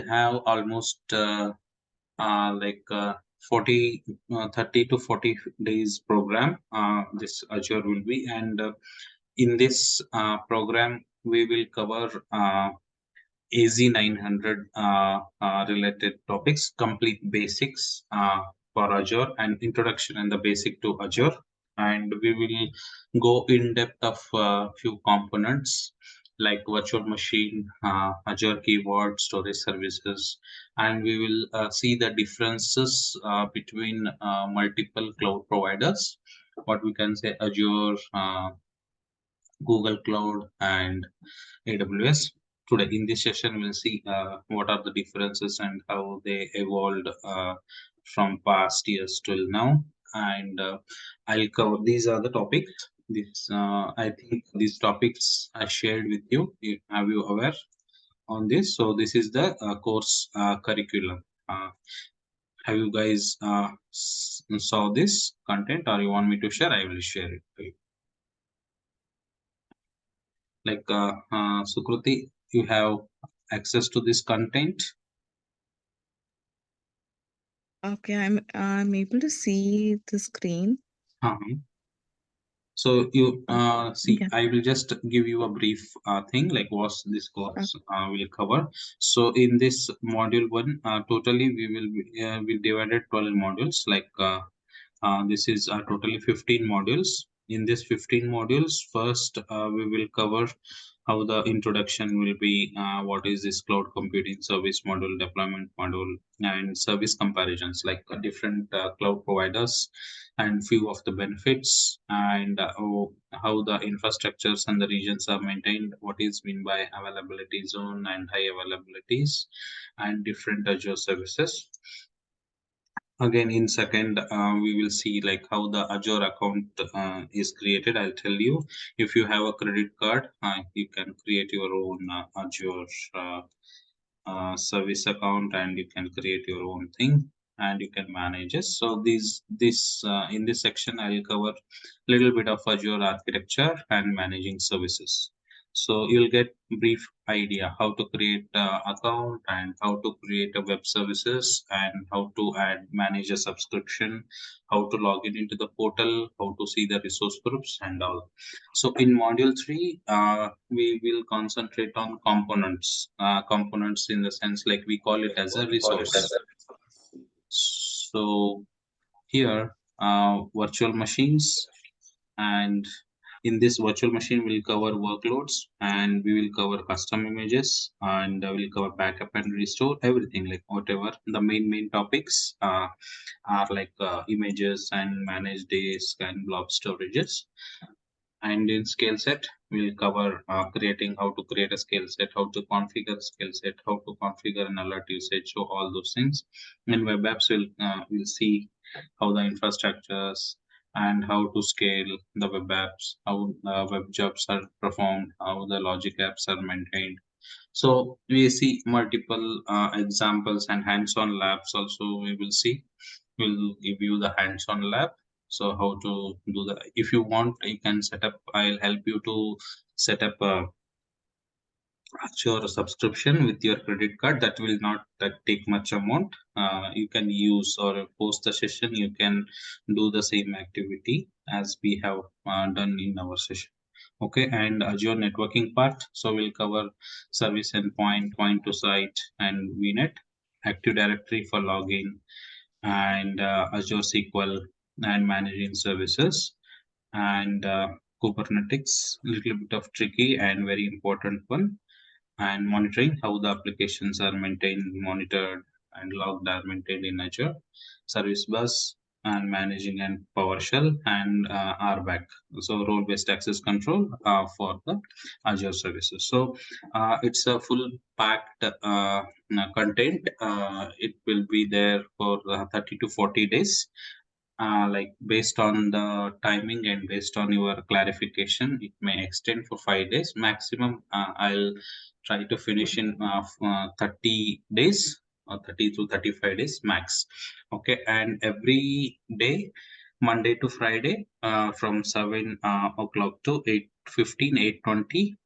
have almost like 40 30 to 40 days program. This Azure will be, and in this program we will cover AZ 900 related topics, complete basics for Azure, and introduction and the basic to Azure. And we will go in depth of few components like virtual machine, Azure keyword, storage services, and we will see the differences between multiple cloud providers. What we can say, Azure, Google Cloud, and AWS. Today, in this session, we'll see what are the differences and how they evolved from past years till now. And I'll cover these are the topics. This I think these topics I shared with you. Have you aware on this? So this is the course curriculum. Have you guys saw this content, or you want me to share? I will share it to you. Like Sukruti, you have access to this content. Okay, I'm able to see the screen. Uh-huh. So you see, Yeah. I will just give you a brief thing like what this Uh, course will cover. So in this module one, totally we divided 12 modules. Like this is totally 15 modules. In this 15 modules, first we will cover how the introduction will be, what is this cloud computing service module, deployment module, and service comparisons like different cloud providers and few of the benefits, and how the infrastructures and the regions are maintained, what is mean by availability zone and high availabilities, and different Azure services. Again, in second, we will see like how the Azure account is created. I'll tell you, if you have a credit card, you can create your own Azure service account, and you can create your own thing, and you can manage it. So this in this section I will cover little bit of Azure architecture and managing services. So you'll get brief idea how to create account, and how to create a web services, and how to add manage a subscription, how to log in into the portal, how to see the resource groups and all. So in module 3, we will concentrate on components. Components in the sense like we call it as a resource. So here, virtual machines, and in this virtual machine we'll cover workloads, and we will cover custom images, and we'll cover backup and restore everything, like whatever the main topics are, like images and managed disk and blob storages. And in scale set, we'll cover creating how to create a scale set, how to configure scale set, how to configure an alert usage, so all those things. In web apps, we'll see how the infrastructures and how to scale the web apps, how web jobs are performed, how the logic apps are maintained. So we see multiple examples and hands-on labs also. We will see. We'll give you the hands-on lab. So how to do the, if you want, you can set up. I'll help you to set up a Azure subscription with your credit card. That will not take much amount. You can use, or post the session, you can do the same activity as we have done in our session. Okay, and Azure networking part. So we'll cover service endpoint, point to site, and VNet, Active Directory for login, and Azure SQL and managing services, and Kubernetes, little bit of tricky and very important one, and monitoring, how the applications are maintained, monitored, and logged are maintained in Azure, service bus, and managing and PowerShell, and RBAC, so role-based access control for the Azure services. So it's a full packed content. It will be there for 30 to 40 days, like based on the timing and based on your clarification, it may extend for 5 days maximum. I'll try to finish in 30 days, or 30 to 35 days max. Okay, and every day, Monday to Friday, from 7 o'clock to 8:15, 8:20,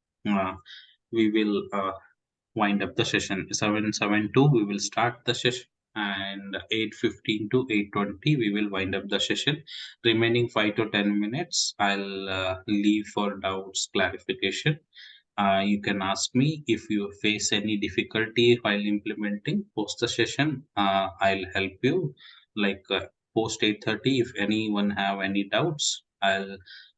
we will wind up the session. 7:72 we will start the session, and 8:15 to 8:20 we will wind up the session. Remaining 5 to 10 minutes I'll leave for doubts clarification. You can ask me if you face any difficulty while implementing. Post the session, I'll help you. Like post 8:30, if anyone have any doubts, I'll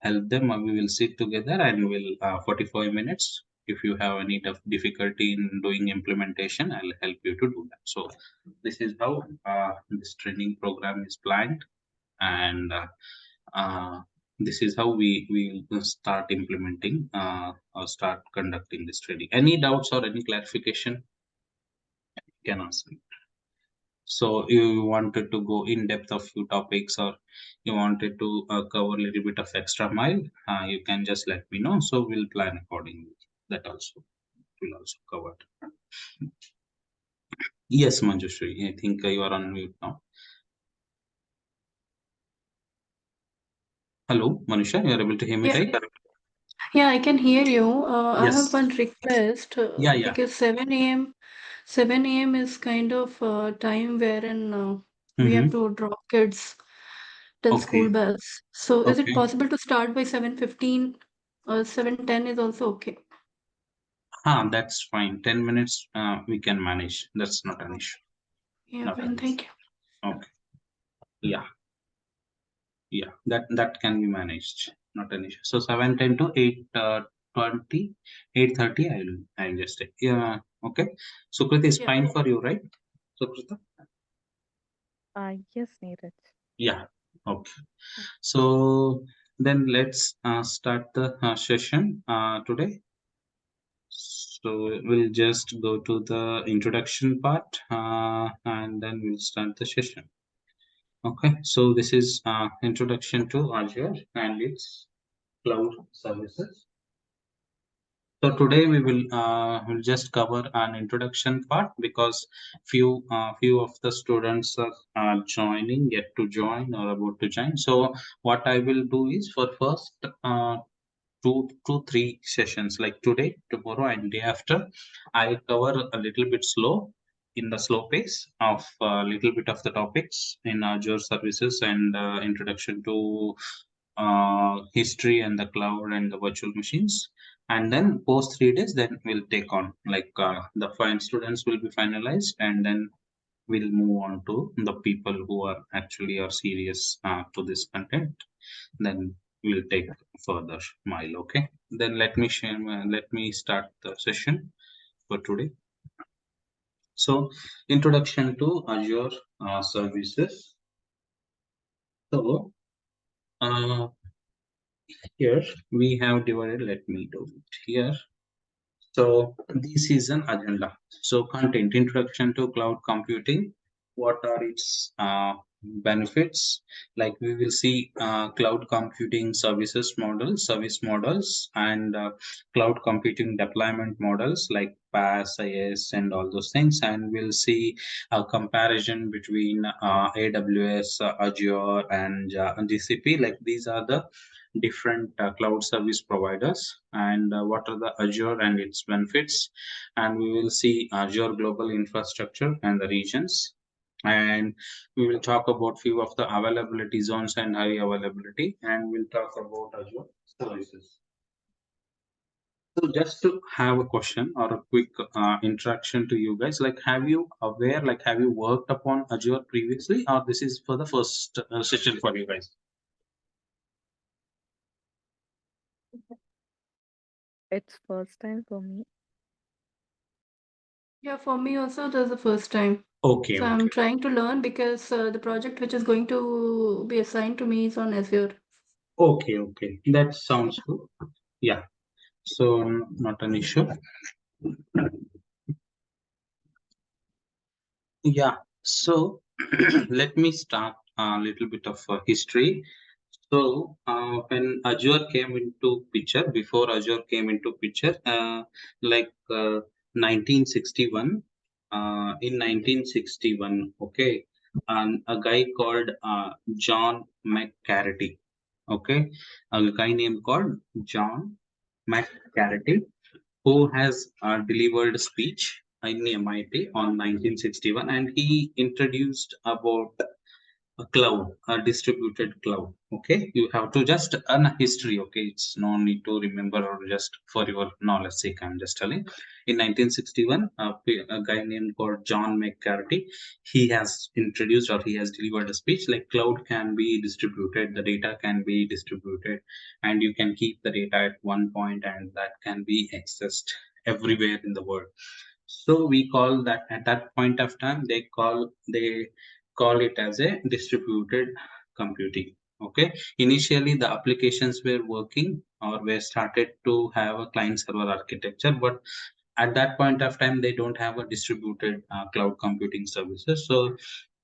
help them. We will sit together and we'll 45 minutes. If you have any difficulty in doing implementation, I'll help you to do that. So this is how this training program is planned, and uh, this is how we will start implementing or start conducting this training. Any doubts or any clarification, you can ask me. So you wanted to go in depth of few topics, or you wanted to cover a little bit of extra mile, you can just let me know. So we'll plan accordingly. That also will also cover. Yes, Manjushri, I think you are on mute now. Hello, Manusha, you are able to hear me, Yeah, right? yeah, I can hear you. I have Yes. one request Yeah, yeah. because 7 a.m. 7 a.m. is kind of time wherein we have Mm-hmm. to drop kids till school Okay. bells. So is it Okay. possible to start by 7:15 or 7:10 is also okay? That's fine. 10 minutes, we can manage. That's not an issue. Yeah, Not an fine, issue. thank you. Okay. Yeah. Yeah. That can be managed. Not an issue. So 7:10 to 8:20, 8:30. I'll just take. Yeah. Okay. Sukriti is Yeah, fine for you, right? Sukrita? Yes, Neeraj. Yeah. Okay. So then let's start the session today. So we'll just go to the introduction part, and then we'll start the session. Okay, so this is introduction to Azure and its cloud services. So today we will just cover an introduction part, because few of the students are joining, yet to join or about to join. So what I will do is, for first three sessions, like today, tomorrow, and day after, I'll cover a little bit slow, in the slow pace of a little bit of the topics in Azure services, and introduction to history and the cloud and the virtual machines. And then post 3 days, then we'll take on, like the fine students will be finalized, and then we'll move on to the people who are actually are serious to this content. Then we'll take further mile. Okay, then let me start the session for today. So introduction to Azure services. So uh, here we have divided, let me do it here. So this is an agenda. So content, introduction to cloud computing. What are its benefits? Like we will see cloud computing service models, and cloud computing deployment models like PaaS, IaaS, and all those things. And we'll see a comparison between AWS, Azure, and GCP. Like these are the different cloud service providers, and what are the Azure and its benefits. And we will see Azure global infrastructure and the regions, and we will talk about few of the availability zones and high availability, and we'll talk about Azure services. So just to have a question or a quick interaction to you guys, like have you worked upon Azure previously, or this is for the first session for you guys? It's first time for me. yeah, for me also it was the first time. Okay, So I'm okay. trying to learn because the project which is going to be assigned to me is on Azure. Okay, okay. That sounds good. Yeah. So not an issue. Yeah. So let me start a little bit of history. So when Azure came into picture, before Azure came into picture, like 1961, in 1961, okay, and a guy called John McCarthy, okay, a guy named called John McCarthy. who has delivered a speech in MIT on 1961, and he introduced about a cloud, a distributed cloud. Okay, you have to just earn a history. Okay, it's no need to remember or just for your knowledge sake. I'm just telling. In 1961, a guy named called John McCarthy, he has introduced or he has delivered a speech like cloud can be distributed, the data can be distributed, and you can keep the data at one point, and that can be accessed everywhere in the world. So we call that at that point of time they call it as a distributed computing. Okay, initially the applications were working or were started to have a client server architecture, but at that point of time they don't have a distributed cloud computing services. So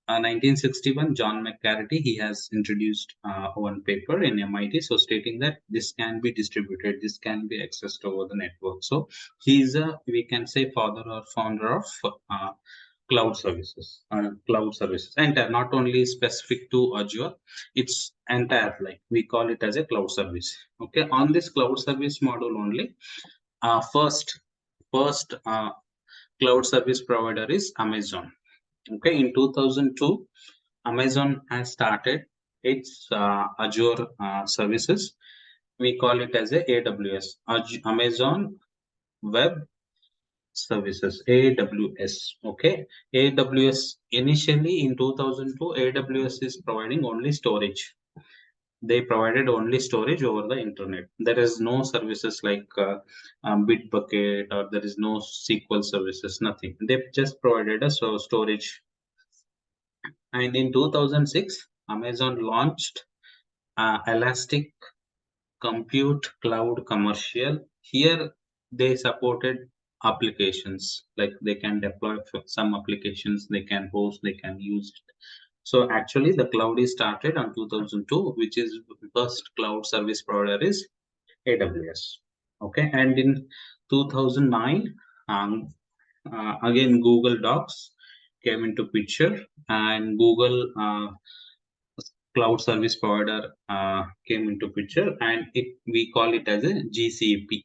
1961, John McCarthy, he has introduced one paper in MIT, so stating that this can be distributed, this can be accessed over the network. So he's a, we can say, father or founder of cloud services, and not only specific to Azure, it's entire, like we call it as a cloud service. Okay, on this cloud service model only, first cloud service provider is Amazon. Okay, in 2002, Amazon has started its Azure services. We call it as a AWS, Amazon Web Services, AWS. Okay, AWS initially in 2002, AWS is providing only storage. They provided only storage over the internet. There is no services like Bitbucket, or there is no SQL services, nothing. They just provided a storage. And in 2006, Amazon launched Elastic Compute Cloud Commercial. Here they supported applications, like they can deploy some applications, they can host, they can use it. So actually the cloud is started on 2002, which is first cloud service provider is AWS. Okay, and in 2009, again Google Docs came into picture, and Google cloud service provider came into picture, and we call it as a GCP,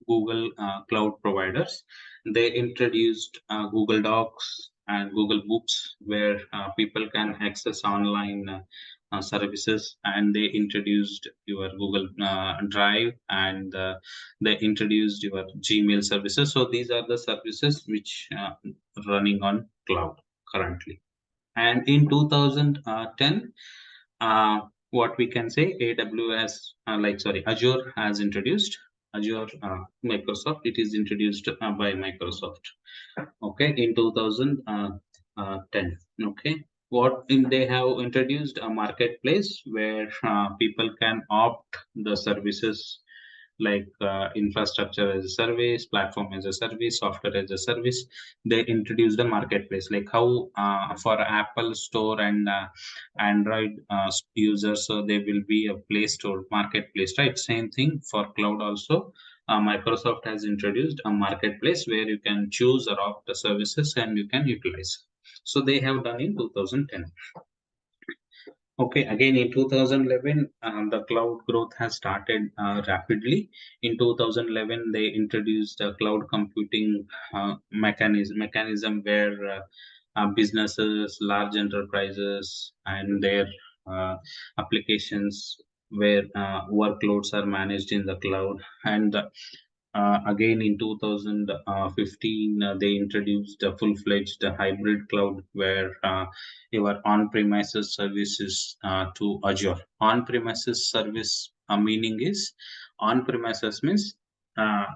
Google cloud providers. They introduced Google Docs and Google Books, where people can access online services, and they introduced your Google Drive, and they introduced your Gmail services. So these are the services which running on cloud currently. And in 2010, what we can say, AWS, Azure has introduced Azure Microsoft. It is introduced by Microsoft. Okay, in 2010. Okay, they have introduced a marketplace where people can opt the services like infrastructure as a service, platform as a service, software as a service. They introduced the marketplace, like how for Apple Store and Android users, so there will be a Play Store marketplace, right? Same thing for cloud also. Microsoft has introduced a marketplace where you can choose or opt the services and you can utilize. So they have done in 2010. Okay, again in 2011, the cloud growth has started rapidly. In 2011, they introduced a cloud computing mechanism where businesses, large enterprises, and their uh, applications where workloads are managed in the cloud. And again in 2015, they introduced a full-fledged hybrid cloud where your on-premises services to Azure. On-premises service meaning is, on-premises means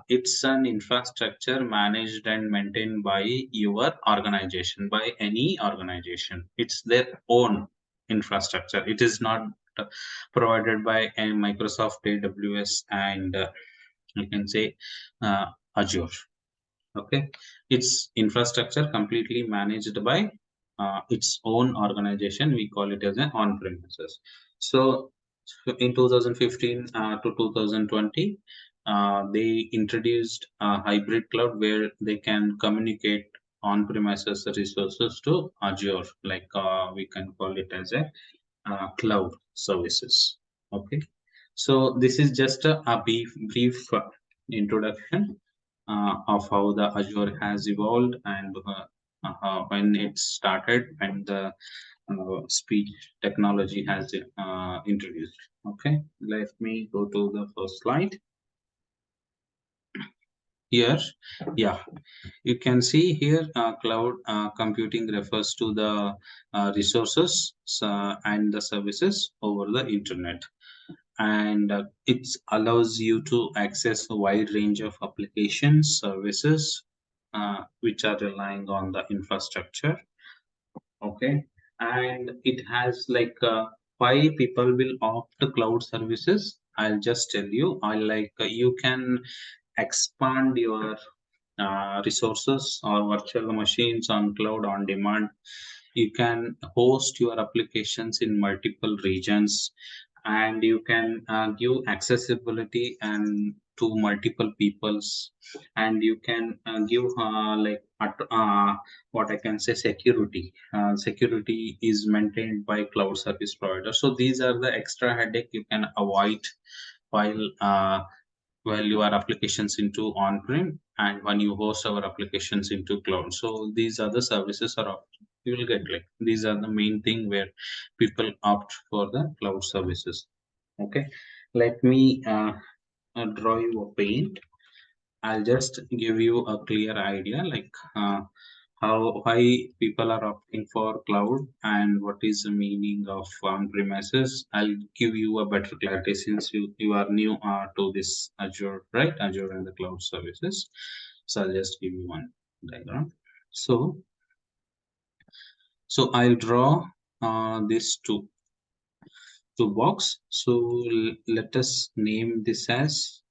it's an infrastructure managed and maintained by your organization, by any organization. It's their own infrastructure. It is not provided by a Microsoft, AWS, and you can say Azure. Okay, its infrastructure completely managed by its own organization. We call it as an on-premises. So in 2015 to 2020, they introduced a hybrid cloud where they can communicate on-premises resources to Azure, like we can call it as a cloud services. Okay, so this is just a brief introduction. of how the Azure has evolved and when it started and the speech technology has introduced. Okay, let me go to the first slide. Here, yeah, you can see here cloud computing refers to the resources and the services over the internet, and it allows you to access a wide range of applications, services which are relying on the infrastructure. Okay, and it has like why people will opt to cloud services. I'll just tell you. I like you can expand your resources or virtual machines on cloud on demand. You can host your applications in multiple regions, and you can give accessibility and to multiple peoples, and you can give what I can say security. Security is maintained by cloud service provider. So these are the extra headache you can avoid while your applications into on-prem and when you host our applications into cloud. So these are the services are you will get like these are the main thing where people opt for the cloud services. Okay, let me draw you a paint. I'll just give you a clear idea like how why people are opting for cloud and what is the meaning of on-premises. I'll give you a better clarity since you are new to this Azure, right? Azure and the cloud services. So I'll just give you one diagram. So I'll draw these two box. So let us name this as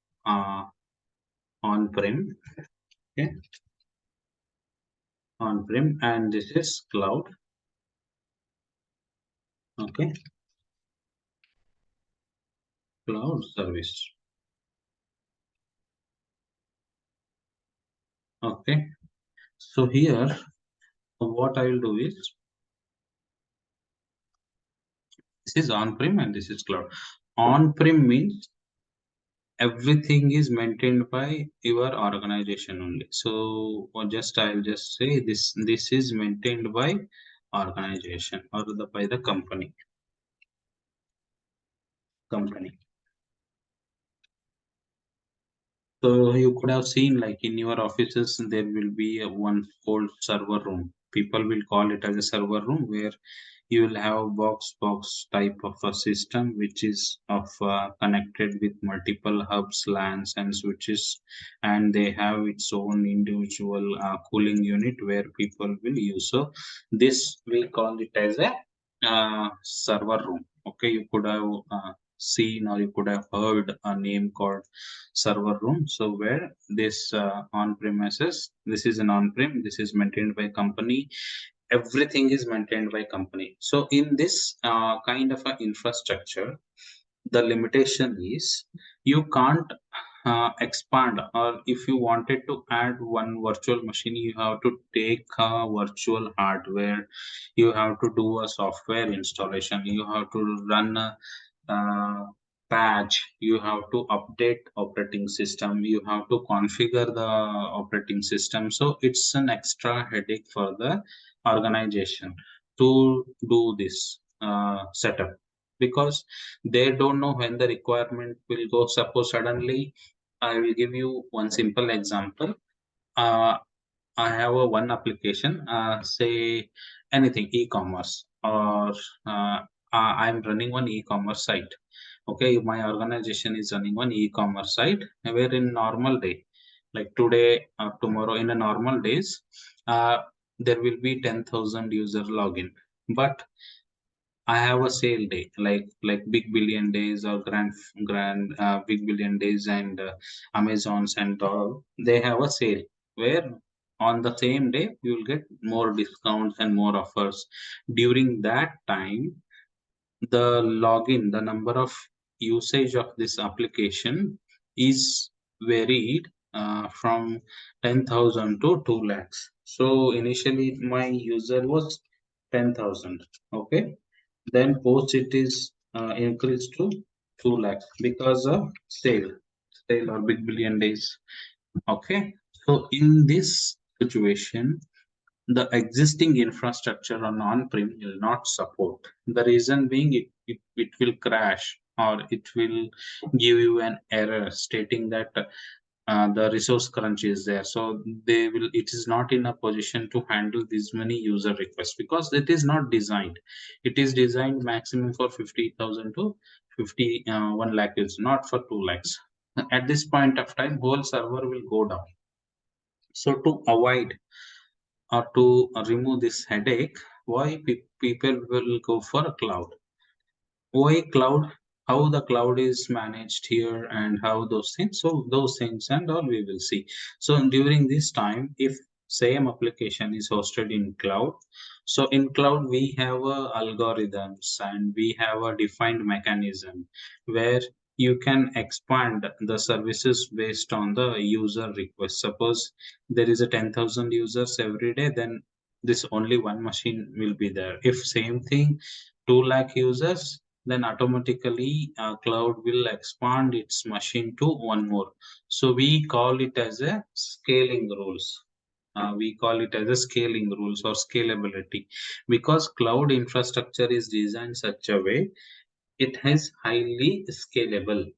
on-prem. Okay, on-prem, and this is cloud. Okay, cloud service. Okay, so here what I will do is this is on-prem and this is cloud. On-prem means everything is maintained by your organization only. So or just I'll just say this is maintained by organization or by the company. So you could have seen like in your offices there will be a one old server room. People will call it as a server room where you will have box type of a system which is of connected with multiple hubs, LANs and switches, and they have its own individual cooling unit where people will use. So this we call it as a server room. Okay, you could have seen or you could have heard a name called server room. So where this on premises, this is an on-prem, this is maintained by company, everything is maintained by company. So in this kind of a infrastructure, the limitation is you can't expand, or if you wanted to add one virtual machine you have to take a virtual hardware, you have to do a software installation, you have to run a uh, patch, you have to update operating system, you have to configure the operating system. So it's an extra headache for the organization to do this setup, because they don't know when the requirement will go. Suppose suddenly, I will give you one simple example. uh, I have a one application, say anything e-commerce, or I'm running one e-commerce site. Okay, my organization is running one e-commerce site where in normal day, like today, tomorrow, in a normal days, uh, there will be 10,000 user login. But I have a sale day, like Big Billion Days or Grand Big Billion Days and Amazons and all. They have a sale where on the same day you will get more discounts and more offers. During that time, the login, the number of usage of this application is varied from 10,000 to 2 lakhs. So initially my user was 10,000. Okay, then post it is increased to 2 lakhs because of sale or Big Billion Days. Okay, So in this situation, the existing infrastructure on on-prem will not support. The reason being it will crash or it will give you an error stating that the resource crunch is there. So it is not in a position to handle this many user requests because it is not designed. It is designed maximum for 50,000 to 1 lakh users, not for 2 lakhs. At this point of time, whole server will go down. So to avoid or to remove this headache, why people will go for a cloud? Why cloud? How the cloud is managed here and how those things. So those things and all we will see. So during this time, if same application is hosted in cloud, so in cloud we have algorithms and we have a defined mechanism where you can expand the services based on the user request. Suppose there is a 10,000 users every day, then this only one machine will be there. If same thing 2 lakh users, then automatically cloud will expand its machine to one more. So we call it as a scaling rules. We call it as a scaling rules or scalability because cloud infrastructure is designed such a way it is highly scalable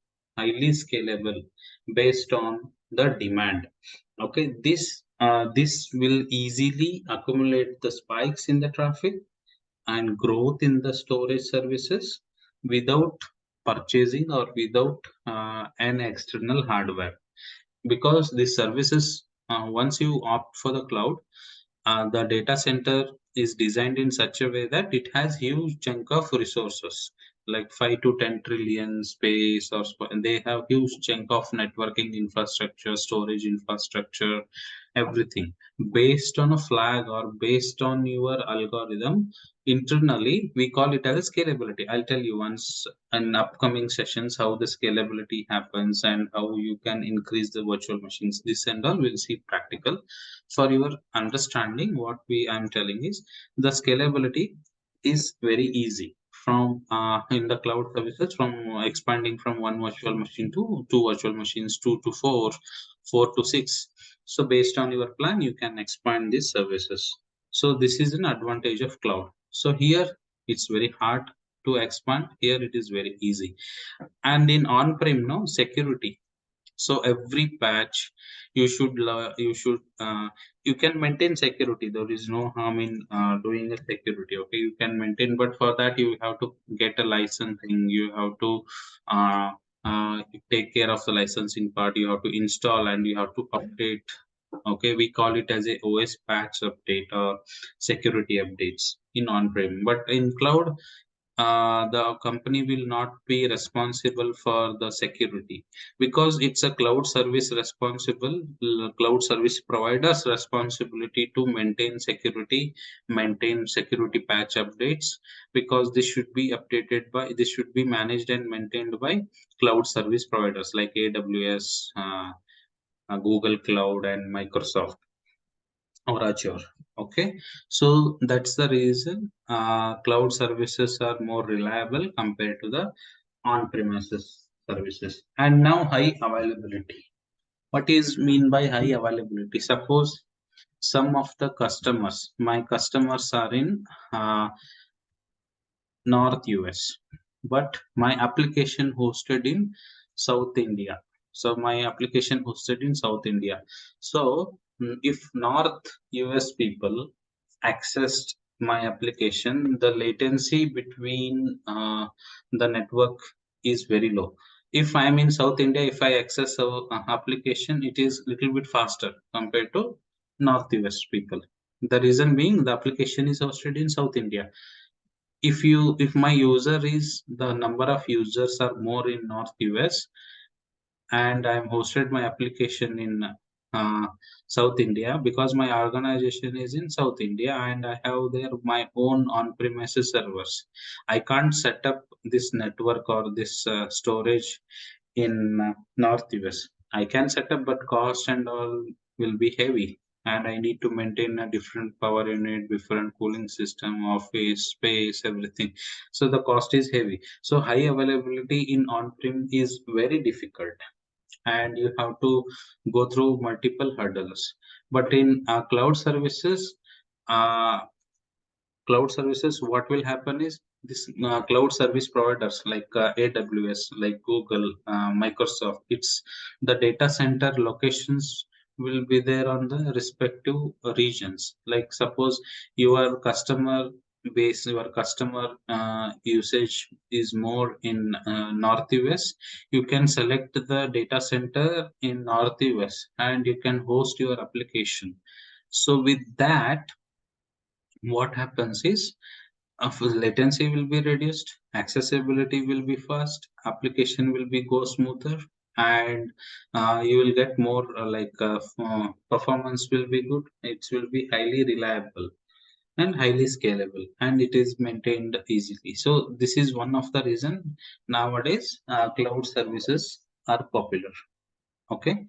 based on the demand. Okay, this will easily accumulate the spikes in the traffic and growth in the storage services without purchasing or without an external hardware because these services once you opt for the cloud, the data center is designed in such a way that it has huge chunk of resources like 5 to 10 trillion space they have huge chunk of networking infrastructure, storage infrastructure, everything based on a flag or based on your algorithm. Internally we call it as scalability. I'll tell you once in upcoming sessions how the scalability happens and how you can increase the virtual machines. This and all we'll see practical. For your understanding, what we I'm telling is the scalability is very easy from in the cloud services from expanding from one virtual machine to two virtual machines, two to four, four to six. So based on your plan, you can expand these services. So this is an advantage of cloud. So here it's very hard to expand. Here it is very easy. And in on-prem, no security. So every patch you can maintain security. There is no harm in doing a security. Okay, you can maintain, but for that you have to get a licensing. You have to uh, take care of the licensing part. You have to install and you have to update. Okay, we call it as a OS patch update or security updates in on-prem. But in cloud, the company will not be responsible for the security because it's a cloud service cloud service providers responsibility to maintain security patch updates because this should be managed and maintained by cloud service providers like AWS, Google Cloud and Microsoft or Azure. Okay, so that's the reason cloud services are more reliable compared to the on-premises services. And now high availability. What is mean by high availability? Suppose some of the customers, my customers are in North US, but my application hosted in South India. So my application hosted in South India. So if North US people accessed my application, the latency between the network is very low. If I'm in South India, if I access a application, it is little bit faster compared to North US people. The reason being the application is hosted in South India. If my user is the number of users are more in North US and I'm hosted my application in uh, South India because my organization is in South India and I have there my own on-premises servers. I can't set up this network or this storage in North US. I can set up, but cost and all will be heavy. And I need to maintain a different power unit, different cooling system, office space, everything. So the cost is heavy. So high availability in on-prem is very difficult. and you have to go through multiple hurdles. But in uh, cloud services, what will happen is this cloud service providers like AWS, like Google, Microsoft, it's the data center locations will be there on the respective regions. Like suppose your customer base, your customer usage is more in northwest, you can select the data center in northwest and you can host your application. So with that, what happens is latency will be reduced, accessibility will be fast, application will be go smoother, and you will get more performance will be good. It will be highly reliable and highly scalable, and it is maintained easily. So this is one of the reason nowadays cloud services are popular. Okay.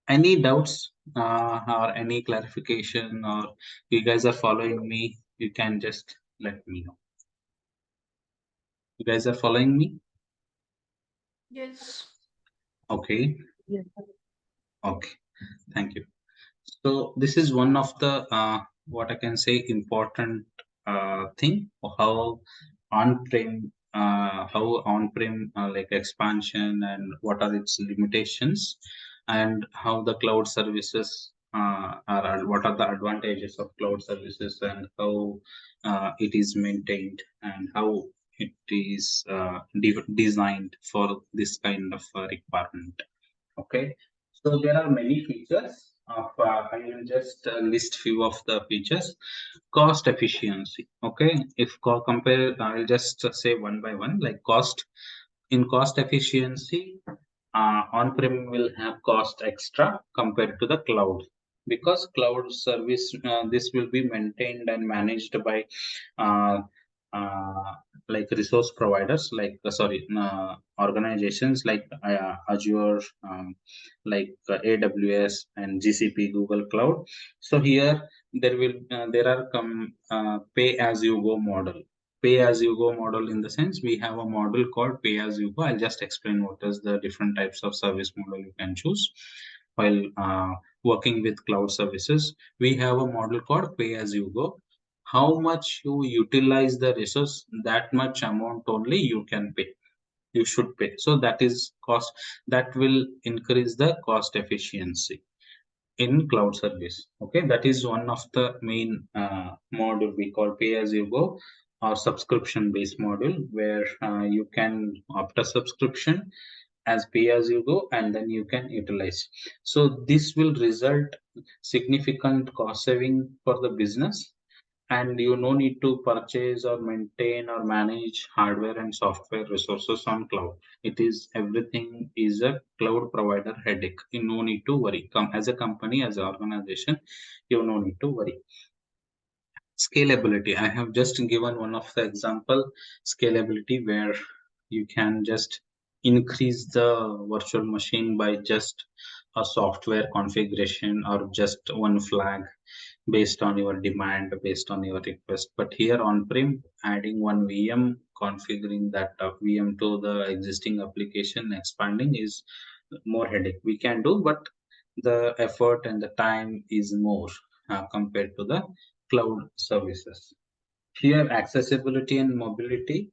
Any doubts or any clarification, or you guys are following me? You can just let me know. You guys are following me? Yes. Okay. Yes. Okay. Thank you. So this is one of the what I can say important thing of how on-prem like expansion and what are its limitations, and how the cloud services are, what are the advantages of cloud services, and how it is maintained, and how it is designed for this kind of requirement. Okay, so there are many features of, I will just list few of the features. Cost efficiency. Okay, if compare, I will just say one by one, like cost. In cost efficiency, on-prem will have cost extra compared to the cloud, because cloud service, this will be maintained and managed by uh, uh, like resource providers, like organizations like Azure, like AWS and GCP, Google Cloud. So here there are pay as you go model. Pay as you go model, in the sense we have a model called pay as you go. I'll just explain what is the different types of service model you can choose while working with cloud services. We have a model called pay as you go. How much you utilize the resource, that much amount only you can pay, you should pay. So that is cost, that will increase the cost efficiency in cloud service. Okay, that is one of the main module we call pay as you go, or subscription based model, where you can opt a subscription as pay as you go, and then you can utilize. So this will result significant cost saving for the business, and you no need to purchase or maintain or manage hardware and software resources on cloud. It is everything is a cloud provider headache. You no need to worry. Come as a company, as an organization, you no need to worry. Scalability, I have just given one of the example. Scalability, where you can just increase the virtual machine by just a software configuration or just one flag based on your demand, based on your request. But here on prem, adding one VM, configuring that VM to the existing application, expanding is more headache. We can do, but the effort and the time is more compared to the cloud services. Here, accessibility and mobility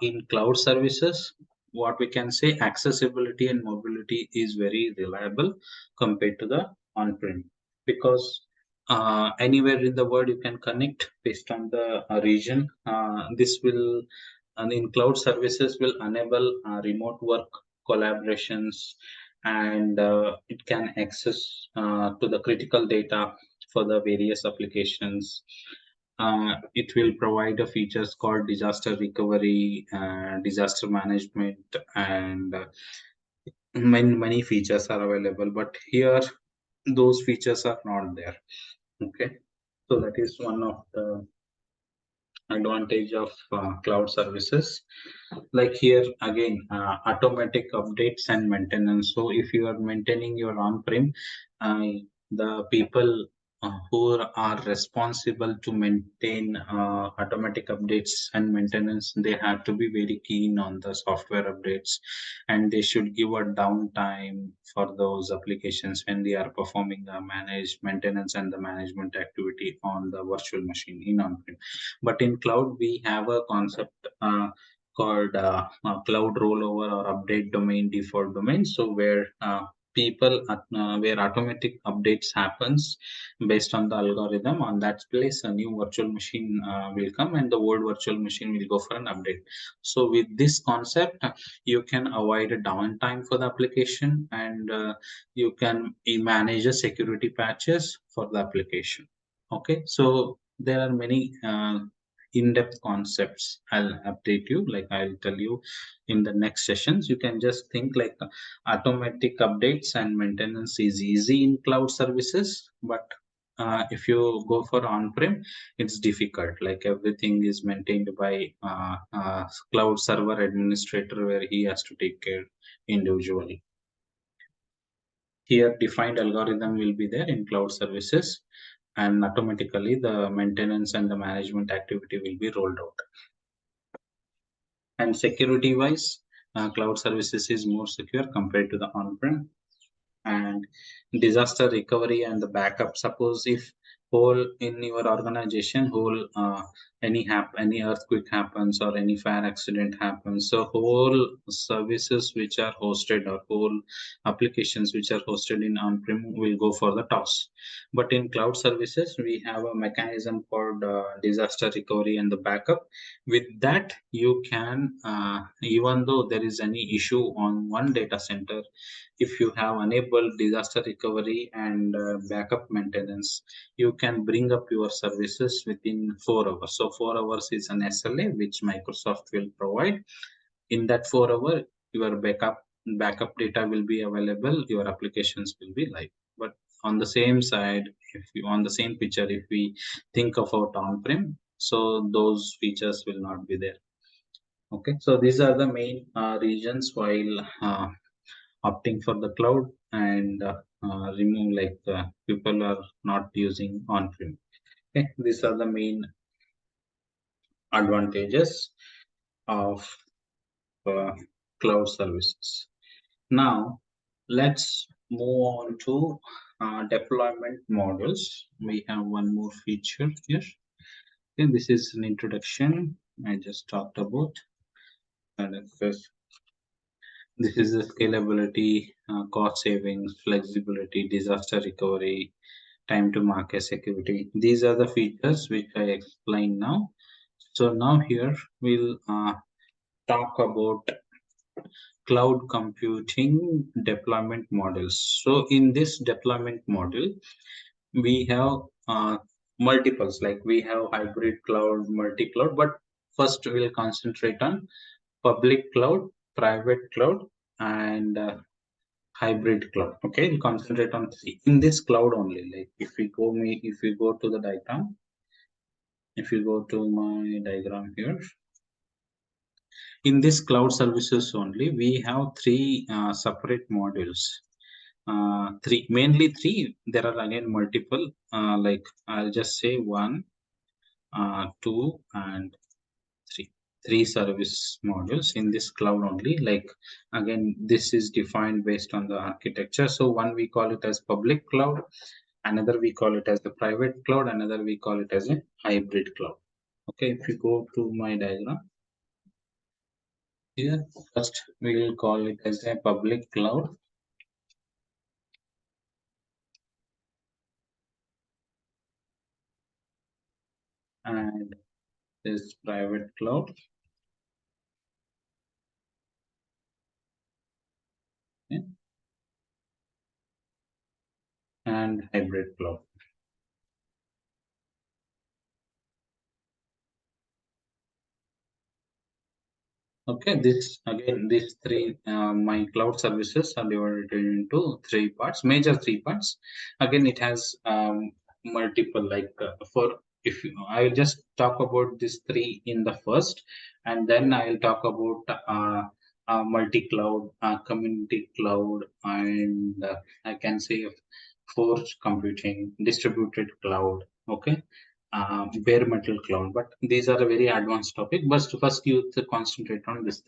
in cloud services, what we can say, accessibility and mobility is very reliable compared to the on-prem, because anywhere in the world you can connect based on the region. This will, and in cloud services, will enable remote work, collaborations, and it can access to the critical data for the various applications. It will provide a features called disaster recovery, disaster management, and many features are available. But here, those features are not there. Okay, so that is one of the advantage of cloud services. Like here again, automatic updates and maintenance. So if you are maintaining your on-prem, the people who are responsible to maintain automatic updates and maintenance. They have to be very keen on the software updates, and they should give a downtime for those applications when they are performing the managed maintenance and the management activity on the virtual machine in on-prem. But in cloud, we have a concept called cloud rollover or update domain default domain. So where automatic updates happens based on the algorithm. On that place, a new virtual machine will come, and the old virtual machine will go for an update. So with this concept, you can avoid a downtime for the application, and you can manage the security patches for the application. Okay, so there are many in-depth concepts. I'll update you, like I'll tell you in the next sessions. You can just think like automatic updates and maintenance is easy in cloud services, but if you go for on-prem, it's difficult. Like everything is maintained by cloud server administrator, where he has to take care individually. Here, defined algorithm will be there in cloud services, and automatically the maintenance and the management activity will be rolled out. And security wise, cloud services is more secure compared to the on-prem. And disaster recovery and the backup, suppose if whole in your organization whole any earthquake happens or any fire accident happens, so whole services which are hosted or whole applications which are hosted in on-prem will go for the toss. But in cloud services, we have a mechanism called disaster recovery and the backup. With that, you can even though there is any issue on one data center, if you have enabled disaster recovery and backup maintenance, you can bring up your services within 4 hours. So 4 hours is an SLA which Microsoft will provide. In that 4 hour, your backup data will be available, your applications will be live. But on the same side, if you on the same picture, if we think about on-prem, so those features will not be there. Okay, so these are the main regions while opting for the cloud, and remove like people are not using on-prem. Okay, these are the main advantages of uh, cloud services. Now, let's move on to deployment models. We have one more feature here. Okay, this is an introduction I just talked about. And this is the scalability, cost savings, flexibility, disaster recovery, time to market security. These are the features which I explained now. So now here we'll talk about cloud computing deployment models. So in this deployment model, we have multiples, like we have hybrid cloud, multi-cloud, but first we'll concentrate on public cloud, private cloud, and hybrid cloud. Okay, we'll concentrate on three in this cloud only. Like if we go to the diagram, if you go to my diagram here, in this cloud services only, we have three separate modules. Mainly three. There are again multiple. Like I'll just say one, two, and three. Three service modules in this cloud only. Like again, this is defined based on the architecture. So one we call it as public cloud, another we call it as the private cloud, another we call it as a hybrid cloud. Okay, if you go to my diagram here, first we will call it as a public cloud, and this private cloud. Okay, and hybrid cloud. Okay, this again, these three, my cloud services are divided into three parts, major three parts. Again, it has multiple, like for if you, I will just talk about these three in the first, and then I will talk about multi-cloud, community cloud, and I can say forge computing, distributed cloud, okay, bare metal cloud. But these are a very advanced topic. But first, you concentrate on these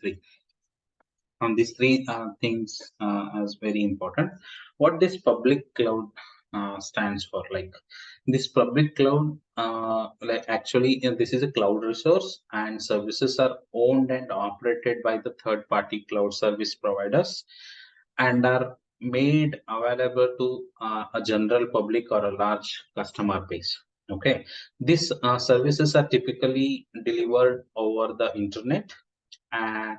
three things as very important. What this public cloud stands for, like this public cloud, like actually this is a cloud resource, and services are owned and operated by the third party cloud service providers and are made available to a general public or a large customer base. Okay, these services are typically delivered over the internet uh,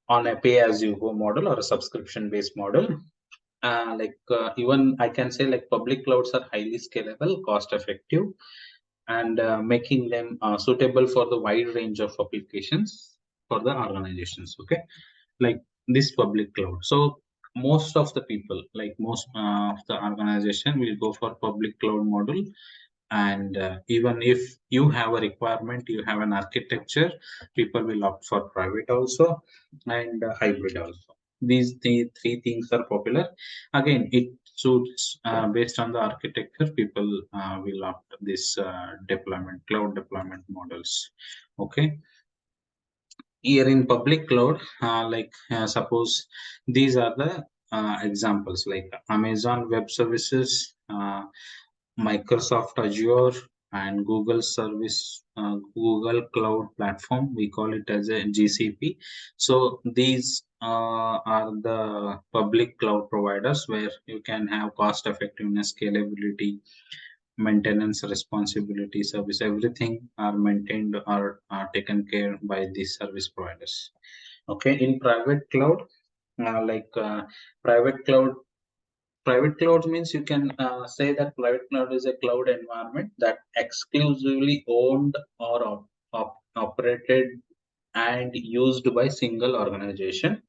on a pay as you go model or a subscription based model. Even I can say like public clouds are highly scalable, cost effective, and making them suitable for the wide range of applications for the organizations. Okay, like this public cloud. So most of the people, like most of the organization, will go for public cloud model. And even if you have a requirement, you have an architecture, people will opt for private also, and hybrid also. These three things are popular. Again, it suits based on the architecture, people will opt this deployment, cloud deployment models. Okay, here in public cloud, suppose these are the examples, like Amazon Web Services, Microsoft Azure, and Google Service, Google Cloud Platform. We call it as a GCP. So these are the public cloud providers where you can have cost effectiveness, scalability, maintenance, responsibility, service. Everything are maintained or are taken care by these service providers. Okay, in private cloud, like private cloud Private cloud means you can say that private cloud is a cloud environment that exclusively owned or operated and used by single organization.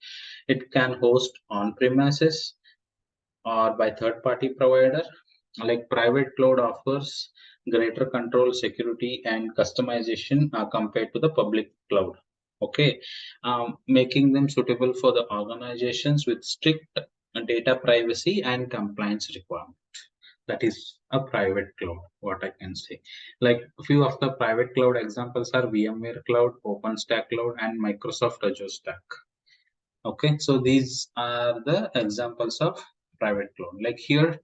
It can host on premises or by third party provider. Like private cloud offers greater control, security, and customization compared to the public cloud. Okay, making them suitable for the organizations with strict data privacy and compliance requirement. That is a private cloud, what I can say. Like a few of the private cloud examples are VMware Cloud, OpenStack Cloud, and Microsoft Azure Stack. Okay, so these are the examples of private cloud. Like here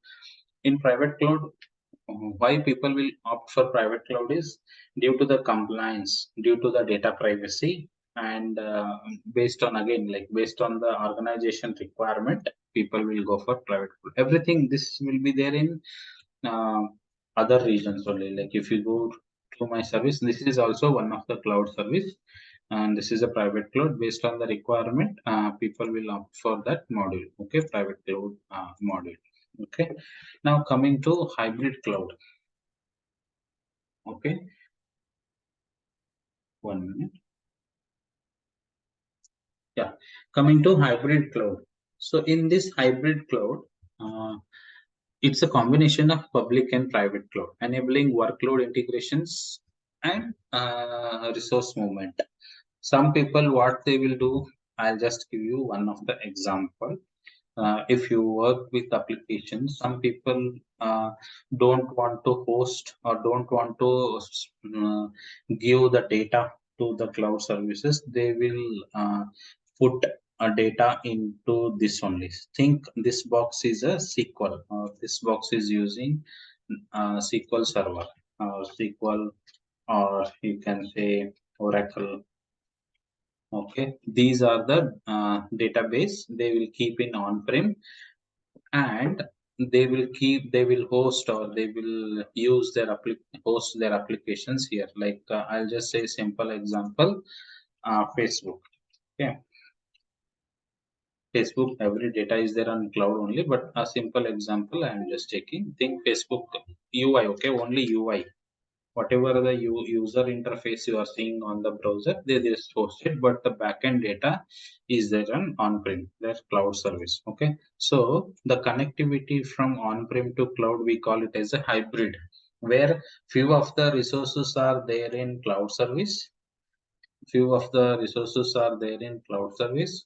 in private cloud, why people will opt for private cloud is due to the compliance, due to the data privacy, and based on, again, like based on the organization requirement, people will go for private cloud. Everything this will be there in uh, other regions only. Like if you go to my service, this is also one of the cloud service, and this is a private cloud. Based on the requirement, people will opt for that module. Okay, private cloud module. Okay, now coming to hybrid cloud. Okay, 1 minute. Yeah, coming to hybrid cloud. So in this hybrid cloud, uh, it's a combination of public and private cloud, enabling workload integrations and resource movement. Some people, what they will do, I'll just give you one of the example. If you work with applications, some people don't want to host or don't want to uh, give the data to the cloud services. They will put a data into this only. Think this box is a SQL, or this box is using SQL server, or SQL, or you can say Oracle. Okay, these are the database they will keep in on-prem, and they will host, or they will use their host their applications here. Like I'll just say simple example, Facebook. Okay, Facebook, every data is there on cloud only, but a simple example I'm just taking. Think Facebook UI, okay, only UI. Whatever the user interface you are seeing on the browser, they just host it, but the backend data is there on-prem, there's cloud service. Okay, so the connectivity from on-prem to cloud, we call it as a hybrid, where few of the resources are there in cloud service, few of the resources are there in cloud service,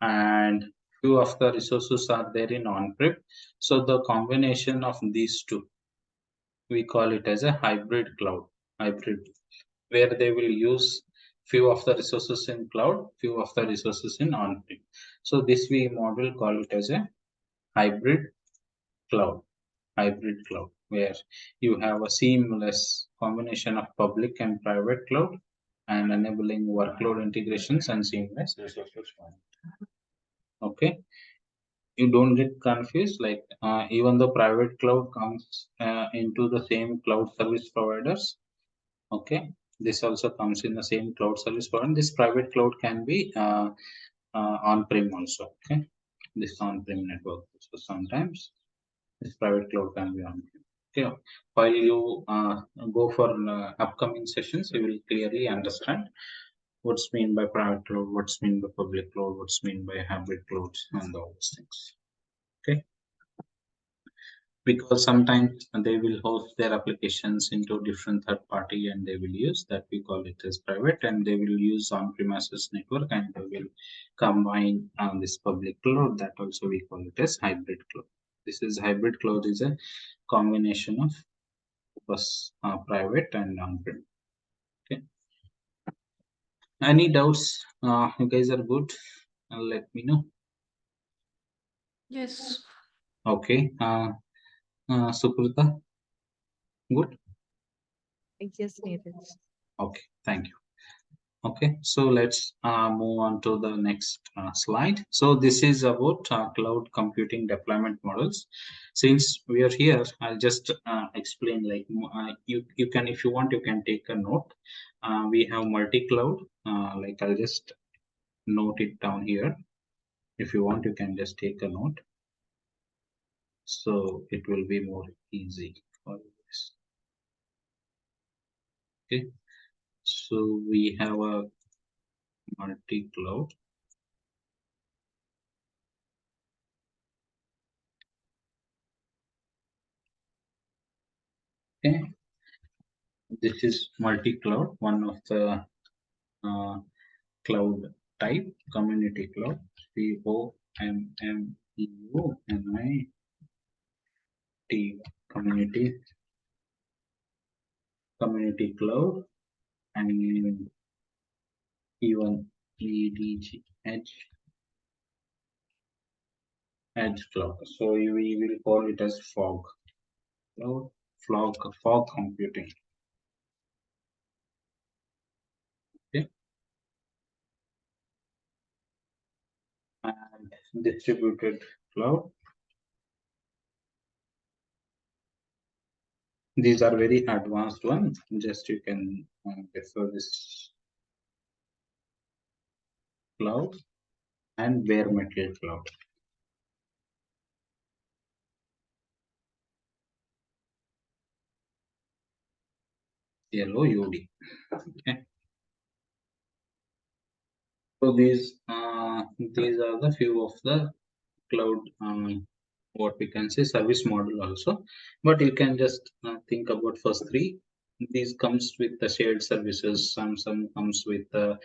and few of the resources are there in on-prem. So the combination of these two, we call it as a hybrid cloud, hybrid, where they will use few of the resources in cloud, few of the resources in on-prem. So this we model call it as a hybrid cloud, hybrid cloud, where you have a seamless combination of public and private cloud and enabling workload integrations and seamless resources management. Okay, you don't get confused. Like even the private cloud comes into the same cloud service providers. Okay, this also comes in the same cloud service provider. This private cloud can be on-prem also. Okay, this on-prem network. So sometimes this private cloud can be on-prem. Okay, while you go for upcoming sessions, you will clearly understand what's mean by private cloud, what's mean by public cloud, what's mean by hybrid clouds, and all those things. Okay, because sometimes they will host their applications into different third party and they will use that, we call it as private, and they will use on-premises network and they will combine on this public cloud, that also we call it as hybrid cloud. This is hybrid cloud is a combination of private and on-prem. Okay, any doubts? You guys are good, let me know. Yes. Okay, Sukrita, good. Yes, Neeraj. Okay, thank you. Okay, so let's move on to the next slide. So this is about cloud computing deployment models. Since we are here, I'll just explain, like you can, if you want, you can take a note. We have multi-cloud, like I'll just note it down here. If you want, you can just take a note. So it will be more easy for this. Okay, so we have a multi-cloud. Okay, this is multi-cloud, one of the cloud type, community cloud, COMMUNIT, community cloud, and even edge cloud. So we will call it as fog cloud, fog computing. Okay, and distributed cloud. These are very advanced ones. Just you can refer this cloud and bare metal cloud. LOUD. Okay. So these are the few of the cloud what we can say service model also, but you can just think about first three. These comes with the shared services. Some comes with the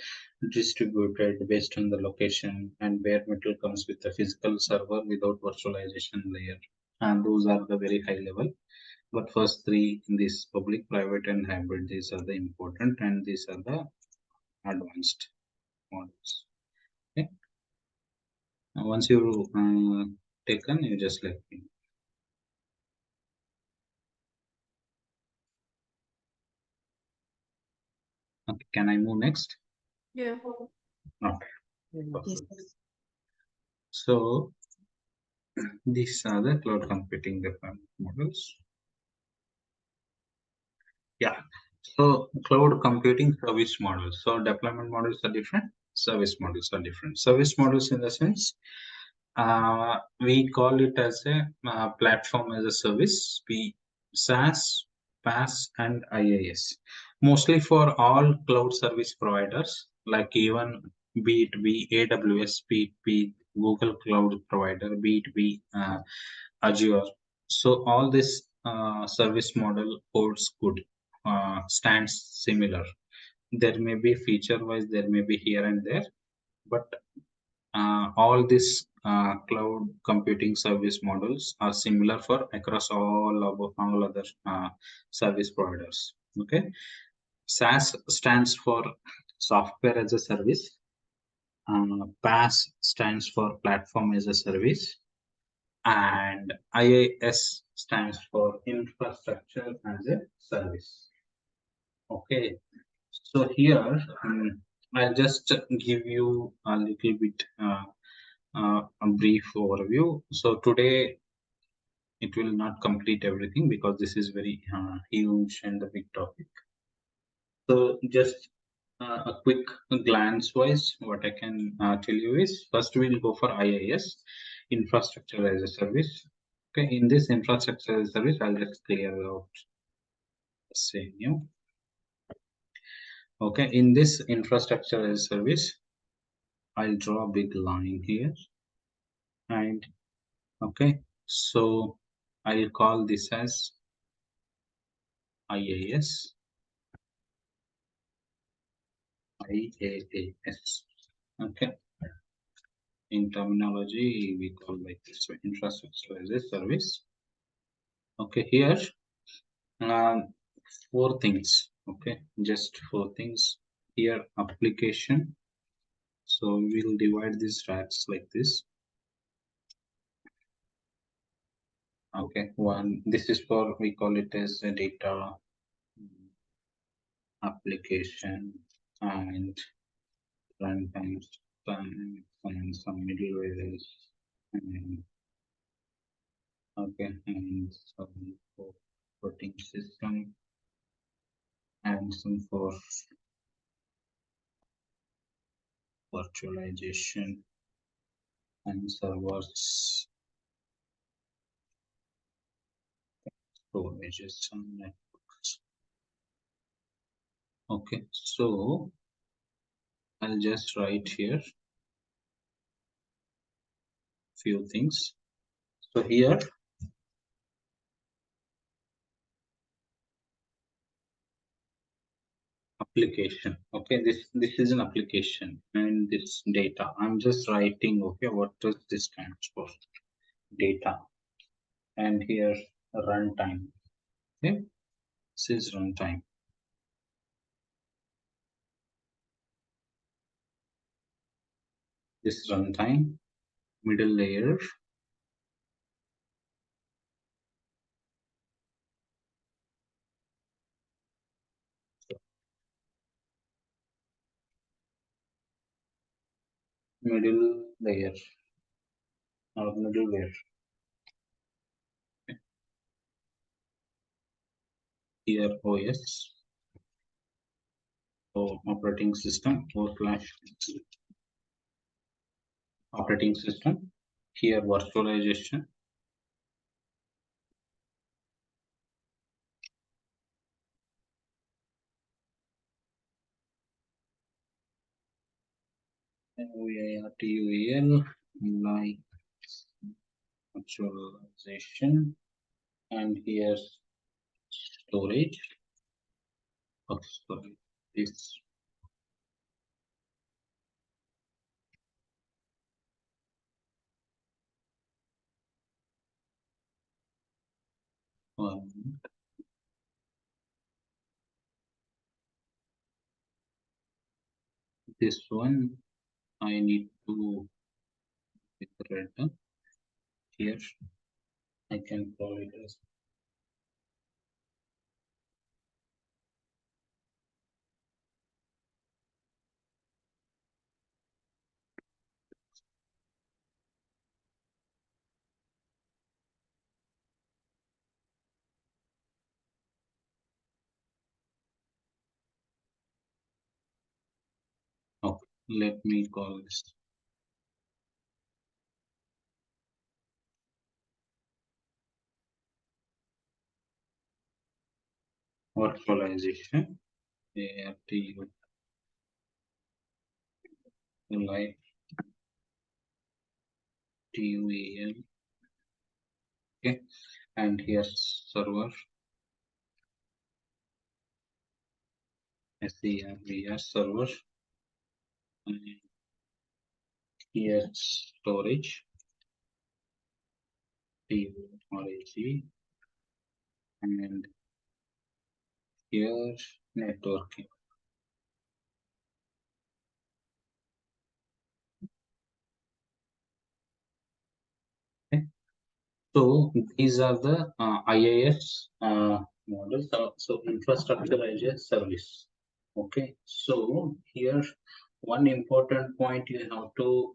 distributed based on the location, and bare metal comes with the physical server without virtualization layer, and those are the very high level. But first three in this public, private, and hybrid, these are the important, and these are the advanced models. Okay. Now, once you taken, you just let me. Okay, can I move next? Yeah. Okay. Yes. So these are the cloud computing deployment models. Yeah. So cloud computing service models. So deployment models are different. Service models are different. Service models in the sense we call it as a platform as a service. We SaaS, PaaS, and IaaS. Mostly for all cloud service providers, like even be it be AWS, be it be Google Cloud provider, be it be Azure. So all this service model holds good, stands similar. There may be feature wise, there may be here and there, but all these cloud computing service models are similar for across all other service providers. Okay, SaaS stands for software as a service. PaaS stands for platform as a service, and IaaS stands for infrastructure as a service. Okay, so here I'll just give you a little bit a brief overview. So today it will not complete everything because this is very huge and a big topic. So just a quick glance wise, what I can tell you is first we'll go for IaaS, infrastructure as a service. Okay, in this infrastructure as a service, I'll just clear out the same new. Okay, in this infrastructure as a service, I'll draw a big line here, and okay, so I'll call this as IaaS. IaaS. Okay, in terminology we call like this infrastructure as a service. Okay, here four things. Okay, just four things here. Application. So we'll divide these racks like this. Okay, one. This is for, we call it as a data application and runtime and some middlewares and okay, and some for operating system and some for virtualization and servers, storages and networks. Okay, so I'll just write here few things. So here application. Okay, this is an application and this data. I'm just writing. Okay, what does this stands for? Data. And here runtime. Okay, this is runtime. This runtime, middle layer, middle layer or middleware. Okay. Here OS, so operating system or slash operating system. Here virtualization. VIRTUAL like virtualization, and here storage. Okay, sorry, this one. This one I need to red here. I can call it as okay. Let me call this virtualization. ARTU like TUAL. Okay, and here server SERVR server, and here storage. TORAG, and here networking. Okay. So these are the IaaS models. So infrastructure as a service. Okay. So here one important point you have to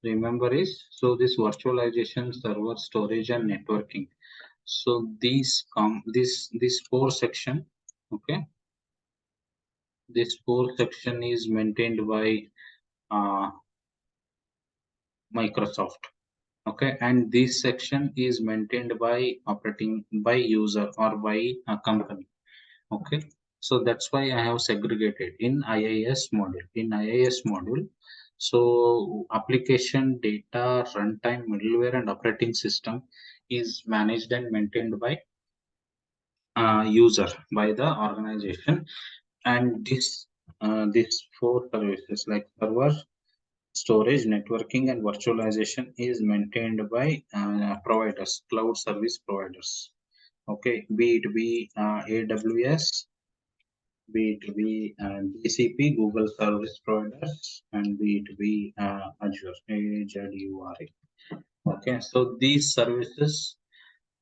remember is, so this virtualization, server storage, and networking. So these this core section. Okay. This core section is maintained by uh, Microsoft. Okay, and this section is maintained by operating by user or by a company. Okay, so that's why I have segregated in IaaS model. In IaaS module, so application, data, runtime, middleware, and operating system is managed and maintained by user, by the organization. And this four services like server, storage, networking, and virtualization is maintained by providers, cloud service providers. Okay, be it be AWS, be it be GCP, Google Service Providers, and be it be Azure, Azure. Okay, so these services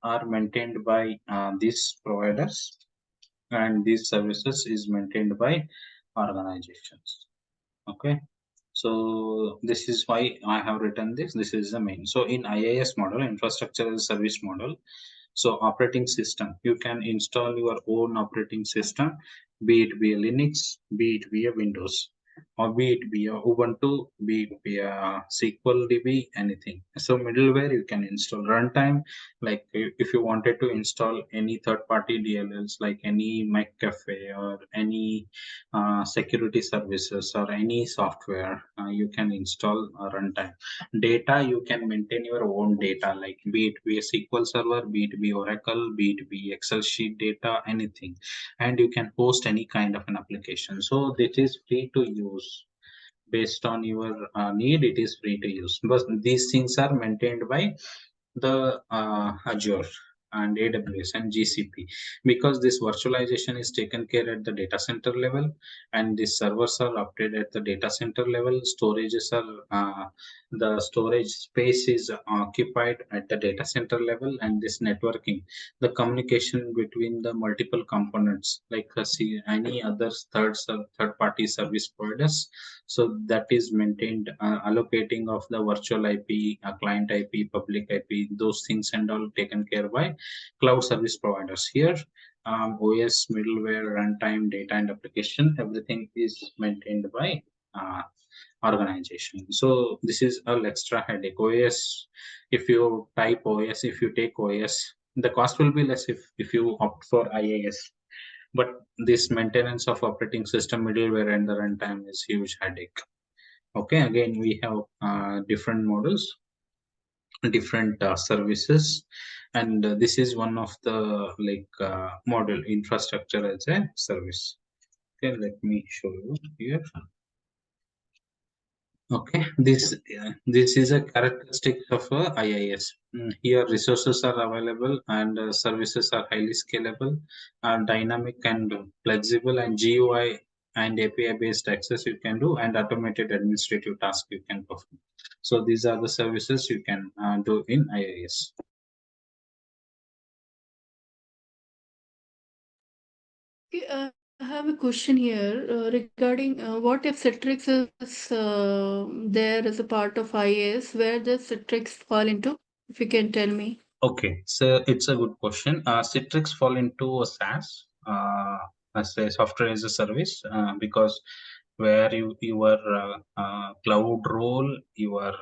are maintained by these providers, and these services is maintained by organizations. Okay, so this is why I have written this. This is the main. So in IaaS model, infrastructure as a service model, so operating system, you can install your own operating system, be it be a Linux, be it be a Windows, or be it be a Ubuntu, be it be a SQL DB, anything. So middleware you can install. Runtime, like if you wanted to install any third-party DLLs like any McAfee or any security services or any software, you can install a runtime. Data, you can maintain your own data, like be it be a SQL server, be it be Oracle, be it be Excel sheet data, anything, and you can host any kind of an application. So this is free to use based on your need. It is free to use, but these things are maintained by the Azure and AWS and GCP, because this virtualization is taken care at the data center level, and the servers are updated at the data center level. Storages are the storage space is occupied at the data center level, and this networking, the communication between the multiple components like any other third party service providers, so that is maintained, allocating of the virtual IP, client IP, public IP, those things and all taken care by cloud service providers. Here, OS, middleware, runtime, data, and application, everything is maintained by organization. So this is a extra headache. OS, if you type OS, if you take OS, the cost will be less if you opt for IaaS. But this maintenance of operating system, middleware, and the runtime is huge headache. Okay, again we have different models, different services, and this is one of the model, infrastructure as a service. Okay, let me show you here. Okay, this is a characteristic of a IaaS. Here resources are available, and services are highly scalable, dynamic and flexible, and GUI and API based access you can do, and automated administrative tasks you can perform. So these are the services you can do in IaaS. Okay, I have a question here regarding what if Citrix is there as a part of IAS? Where does Citrix fall into? If you can tell me. Okay, so it's a good question. Citrix fall into a SaaS, as a software as a service, because where your cloud role, your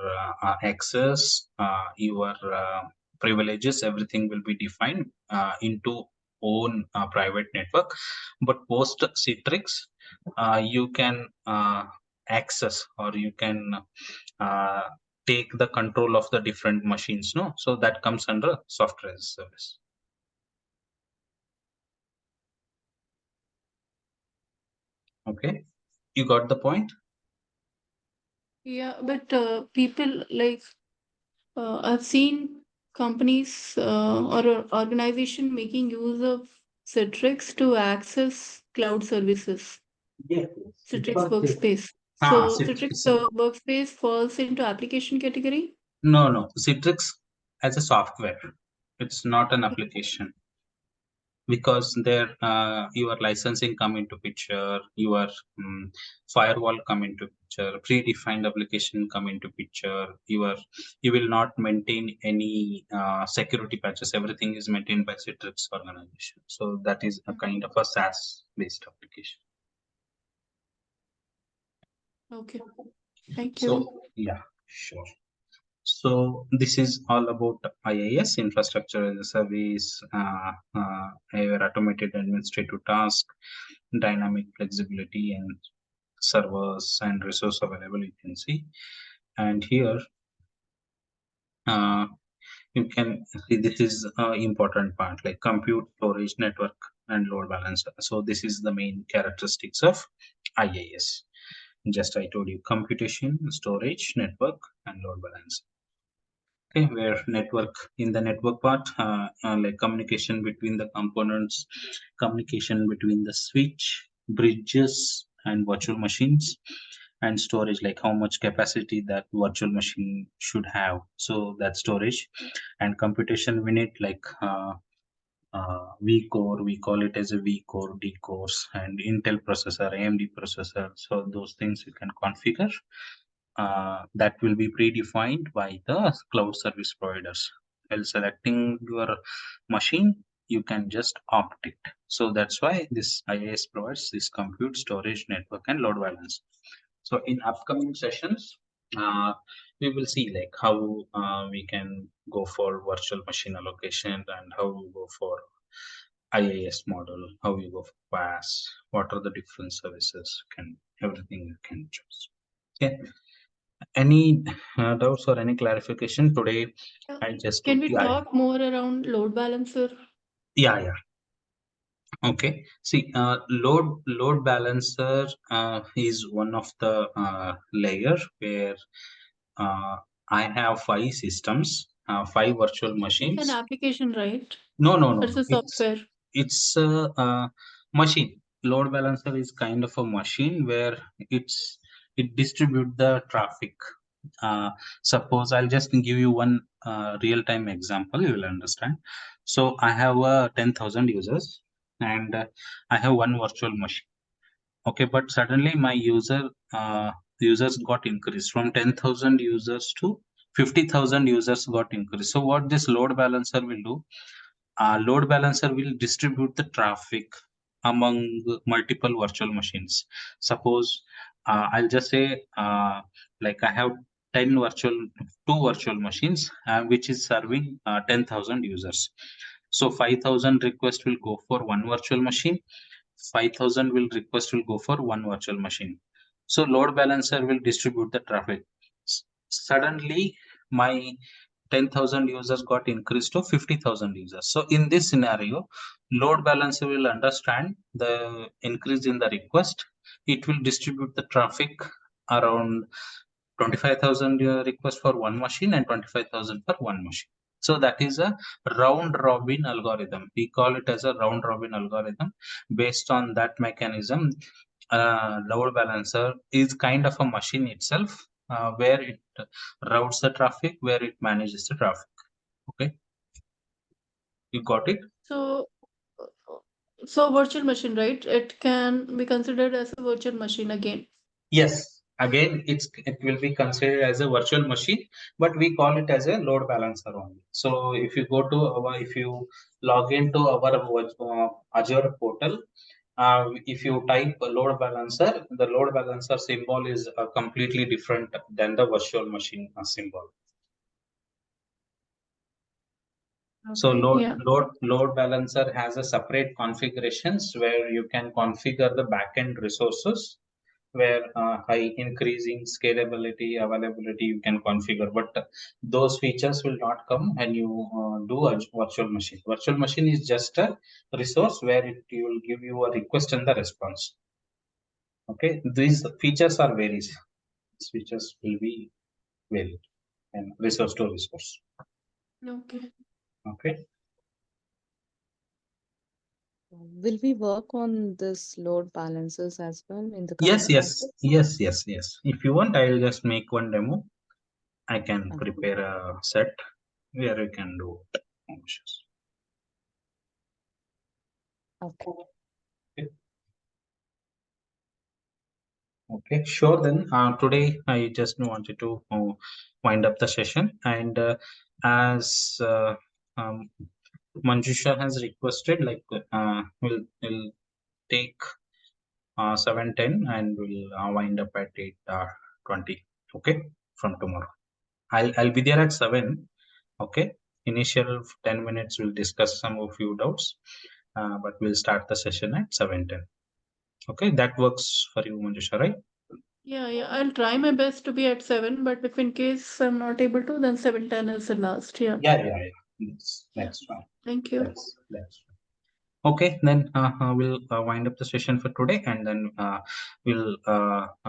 access, your privileges, everything will be defined into own private network. But post Citrix, you can access, or you can uh, take the control of the different machines, no, so that comes under software as a service. Okay, you got the point. Yeah, but people like I've seen companies or organization making use of Citrix to access cloud services, Yes, Citrix because Workspace. ah, So Citrix Workspace falls into application category? no, Citrix as a software, it's not an application. Because there your licensing come into picture, your firewall come into picture, predefined application come into picture, you will not maintain any security patches, everything is maintained by Citrix organization, so that is a kind of a SaaS based application. Okay, thank So you. yeah, sure. So this is all about IaaS, infrastructure as a service, your automated administrative task, dynamic flexibility, and servers and resource available. You can see, and here uh, you can see this is important part like compute, storage, network, and load balancer. So this is the main characteristics of IaaS. Just I told you computation, storage, network, and load balancer. Okay, where network in the network part, like communication between the components, communication between the switch, bridges, and virtual machines, and storage, like how much capacity that virtual machine should have. So that storage and computation we need like V core, we call it as a V core, D cores, and Intel processor, AMD processor. So those things you can configure that will be predefined by the cloud service providers. While selecting your machine, you can just opt it. So that's why this IaaS provides this compute, storage, network, and load balance. So in upcoming sessions, uh, we will see like how we can go for virtual machine allocation and how we go for IaaS model, how you go for PaaS, what are the different services, can everything you can choose. Okay. Any doubts or any clarification today? Yeah. I just Can we yeah, talk more around load balancer? yeah. Okay. See, load balancer is one of the layer where uh, I have five systems, five virtual It's an machines. application, right? No. Or it's a software? It's a machine. Load balancer is kind of a machine where it distribute the traffic. Uh, Suppose I'll just give you one real-time example, you will understand. So I have 10,000 users and I have one virtual machine. Okay, but suddenly my users got increased from 10,000 users to 50,000 users got increased. So what this load balancer will do? Load balancer will distribute the traffic among multiple virtual machines. Suppose I'll just say like I have 10 virtual, two virtual machines which is serving 10,000 users. So 5,000 request will go for one virtual machine, 5,000 will request will go for one virtual machine. So load balancer will distribute the traffic. Suddenly my 10,000 users got increased to 50,000 users. So in this scenario, load balancer will understand the increase in the request. It will distribute the traffic around 25,000 requests for one machine and 25,000 for one machine. So that is a round robin algorithm. We call it as a round robin algorithm. Based on that mechanism, load balancer is kind of a machine itself where it routes the traffic, where it manages the traffic. Okay, you got it? So, so virtual machine, right? It can be considered as a virtual machine again. Yes. Again, it will be considered as a virtual machine, but we call it as a load balancer only. So if you go to if you log into our Azure portal, if you type a load balancer, the load balancer symbol is completely different than the virtual machine symbol. So Okay, yeah. load balancer has a separate configurations where you can configure the backend resources, where high increasing scalability, availability you can configure, but those features will not come when you do a virtual machine. Virtual machine is just a resource where it will give you a request and the response. Okay, these features are varies. These features will be varied and resource to resource. Okay. Okay. Will we work on this load balancers as well in the Yes, coming yes, classes? yes. If you want, I'll just make one demo. I can Okay. prepare a set where you can do it. No issues. Okay. Okay. Okay, sure then. Today I just wanted to wind up the session, and as Manjusha has requested, like we'll take 7:10 and we'll wind up at 8:20. Okay, from tomorrow. I'll be there at 7. Okay. Initial 10 minutes we'll discuss some of few doubts, but we'll start the session at 7:10. Okay, that works for you, Manjusha, right? Yeah. I'll try my best to be at 7, but if in case I'm not able to, then 7:10 is the last. Yeah. Yeah. Yeah. That's fine. Thank you. That's Okay, then we'll wind up the session for today, and then we'll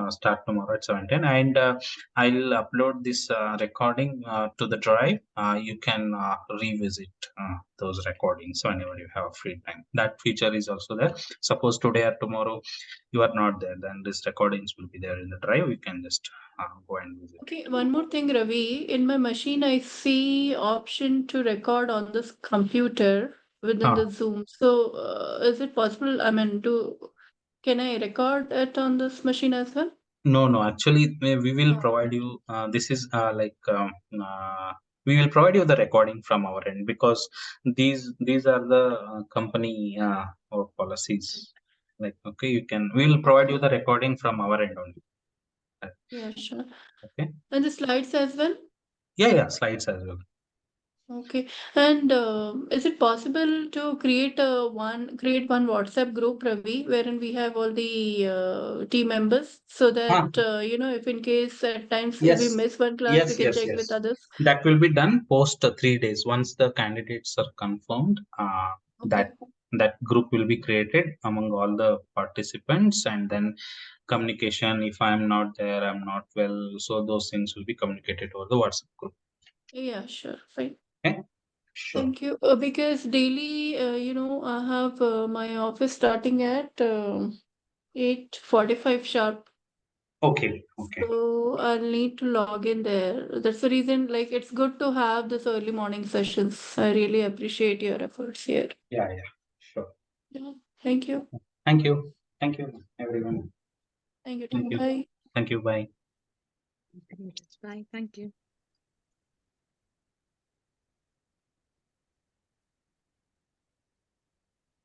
start tomorrow at 7:10. And I'll upload this recording to the drive. You can revisit those recordings whenever you have free time. That feature is also there. Suppose today or tomorrow you are not there, then these recordings will be there in the drive. You can just go and visit Okay, it. one more thing, Ravi. In my machine, I see option to record on this computer within the Uh, Zoom. So, is it possible? I mean, can I record it on this machine as well? No. Actually, we will No. provide you. This is uh, we will provide you the recording from our end, because these are the company or policies. Like, okay, you can. We will provide you Okay. the recording from our end only. Uh, Yeah, sure. Okay. And the slides as well? Yeah. Slides as well. Okay. And is it possible to create one WhatsApp group, Ravi, wherein we have all the team members so Ah, that if in case at times if we yes. miss one class, we can check with Yes. others. That will be done post 3 days. Once the candidates are confirmed, Okay. that group will be created among all the participants, and then communication. If I'm not there, I'm not well. So those things will be communicated over the WhatsApp group. Yeah, sure. Fine. Okay. Sure. Thank you. Because daily, I have my office starting at 8:45 sharp. Okay. So I'll need to log in there. That's the reason, like, it's good to have this early morning sessions. I really appreciate your efforts here. Yeah. Sure. Yeah. Thank you. Thank you. Thank you, everyone. Thank you, Thank team. you. Bye. Thank you. Bye. Bye. Thank you.